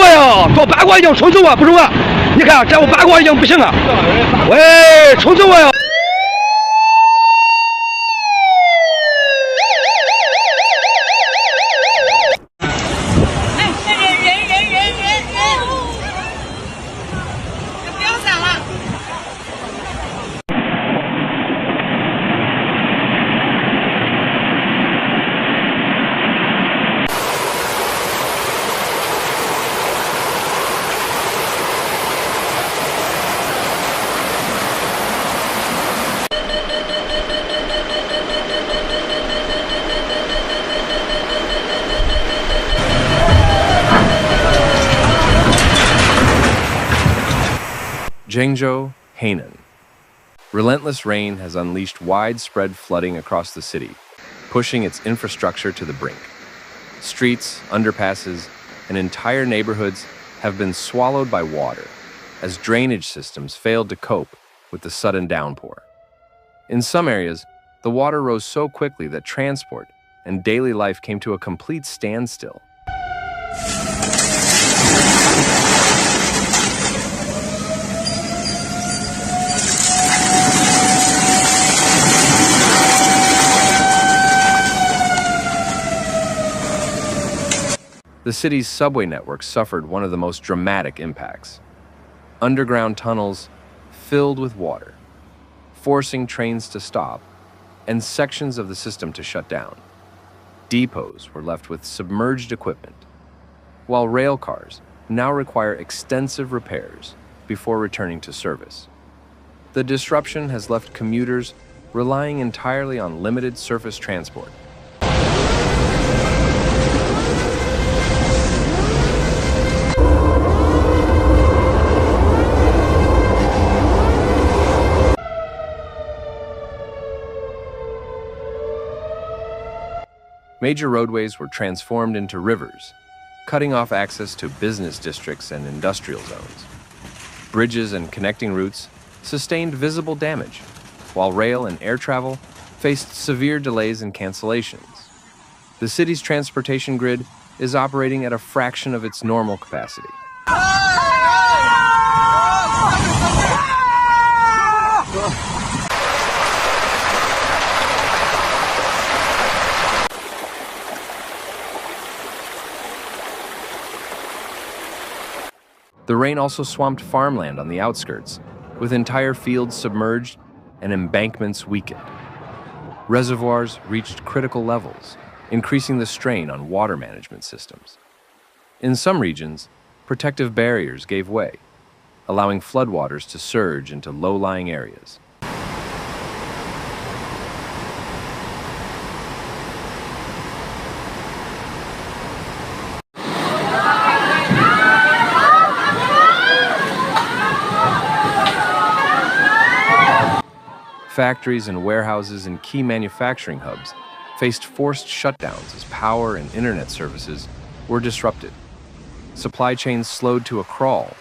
我呀！找八卦营冲走我，不是我。你看，这我八卦营不行啊！喂，冲走我呀！Zhengzhou, Hainan. Relentless rain has unleashed widespread flooding across the city, pushing its infrastructure to the brink. Streets, underpasses, and entire neighborhoods have been swallowed by water as drainage systems failed to cope with the sudden downpour. In some areas, the water rose so quickly that transport and daily life came to a complete standstill. The city's subway network suffered one of the most dramatic impacts. Underground tunnels filled with water, forcing trains to stop and sections of the system to shut down. Depots were left with submerged equipment, while rail cars now require extensive repairs before returning to service. The disruption has left commuters relying entirely on limited surface transport. Major roadways were transformed into rivers, cutting off access to business districts and industrial zones. Bridges and connecting routes sustained visible damage, while rail and air travel faced severe delays and cancellations. The city's transportation grid is operating at a fraction of its normal capacity. The rain also swamped farmland on the outskirts, with entire fields submerged and embankments weakened. Reservoirs reached critical levels, increasing the strain on water management systems. In some regions, protective barriers gave way, allowing floodwaters to surge into low-lying areas. Factories and warehouses in key manufacturing hubs faced forced shutdowns as power and internet services were disrupted. Supply chains slowed to a crawl,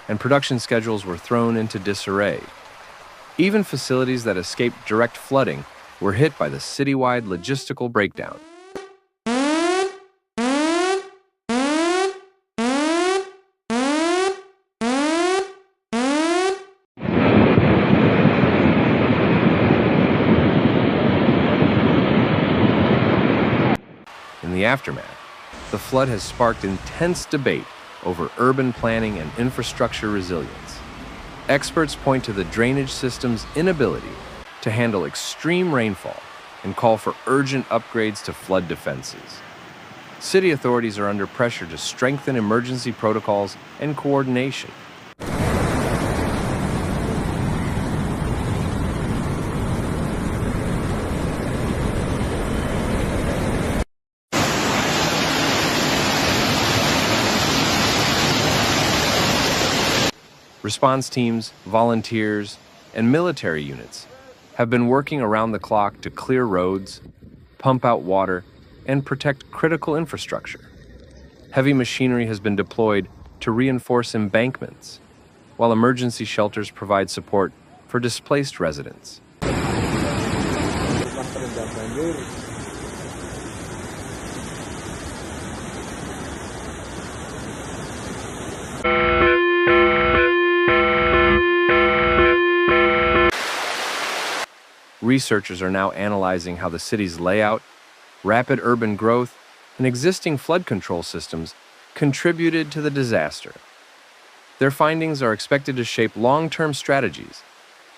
and production schedules were thrown into disarray. Even facilities that escaped direct flooding were hit by the citywide logistical breakdown. In the aftermath, the flood has sparked intense debate over urban planning and infrastructure resilience. Experts point to the drainage system's inability to handle extreme rainfall and call for urgent upgrades to flood defenses. City authorities are under pressure to strengthen emergency protocols and coordination. Response teams, volunteers, and military units have been working around the clock to clear roads, pump out water, and protect critical infrastructure. Heavy machinery has been deployed to reinforce embankments, while emergency shelters provide support for displaced residents. researchers are now analyzing how the city's layout, rapid urban growth, and existing flood control systems contributed to the disaster. Their findings are expected to shape long-term strategies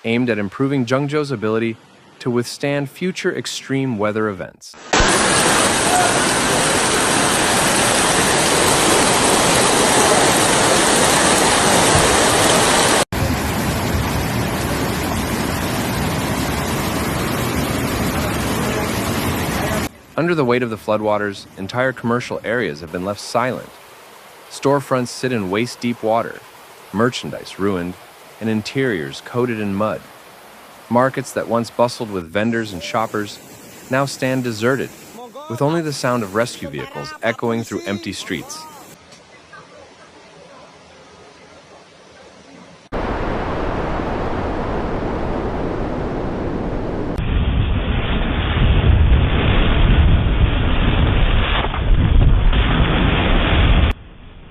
aimed at improving Zhengzhou's ability to withstand future extreme weather events. Under the weight of the floodwaters, entire commercial areas have been left silent. Storefronts sit in waist-deep water, merchandise ruined, and interiors coated in mud. Markets that once bustled with vendors and shoppers now stand deserted, with only the sound of rescue vehicles echoing through empty streets.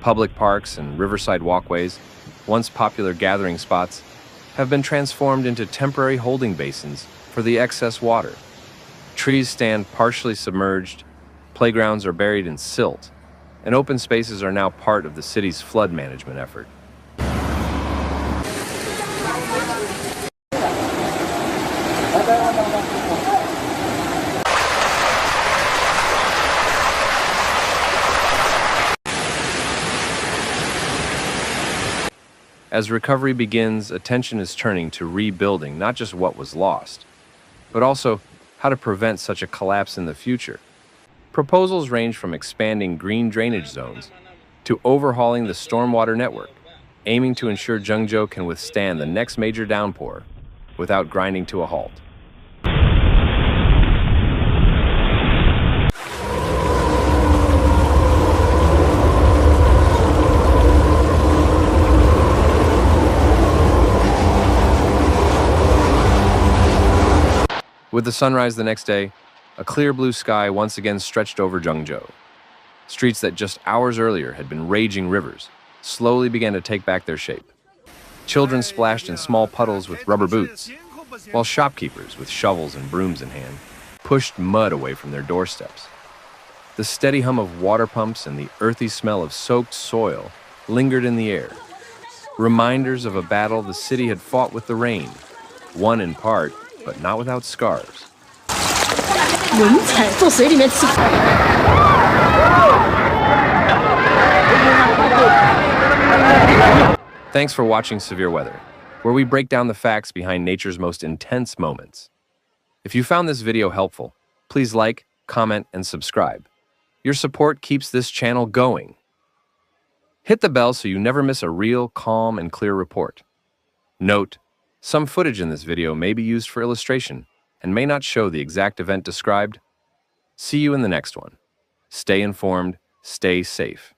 Public parks and riverside walkways, once popular gathering spots, have been transformed into temporary holding basins for the excess water. Trees stand partially submerged, playgrounds are buried in silt, and open spaces are now part of the city's flood management effort. As recovery begins, attention is turning to rebuilding not just what was lost, but also how to prevent such a collapse in the future. Proposals range from expanding green drainage zones to overhauling the stormwater network, aiming to ensure Zhengzhou can withstand the next major downpour without grinding to a halt. With the sunrise the next day, a clear blue sky once again stretched over Zhengzhou. Streets that just hours earlier had been raging rivers slowly began to take back their shape. Children splashed in small puddles with rubber boots, while shopkeepers with shovels and brooms in hand pushed mud away from their doorsteps. The steady hum of water pumps and the earthy smell of soaked soil lingered in the air, reminders of a battle the city had fought with the rain, won in part, but not without scars. Thanks for watching Severe Weather, where we break down the facts behind nature's most intense moments. If you found this video helpful, please like, comment, and subscribe. Your support keeps this channel going. Hit the bell so you never miss a real, calm, and clear report. Note: some footage in this video may be used for illustration and may not show the exact event described. See you in the next one. Stay informed, stay safe.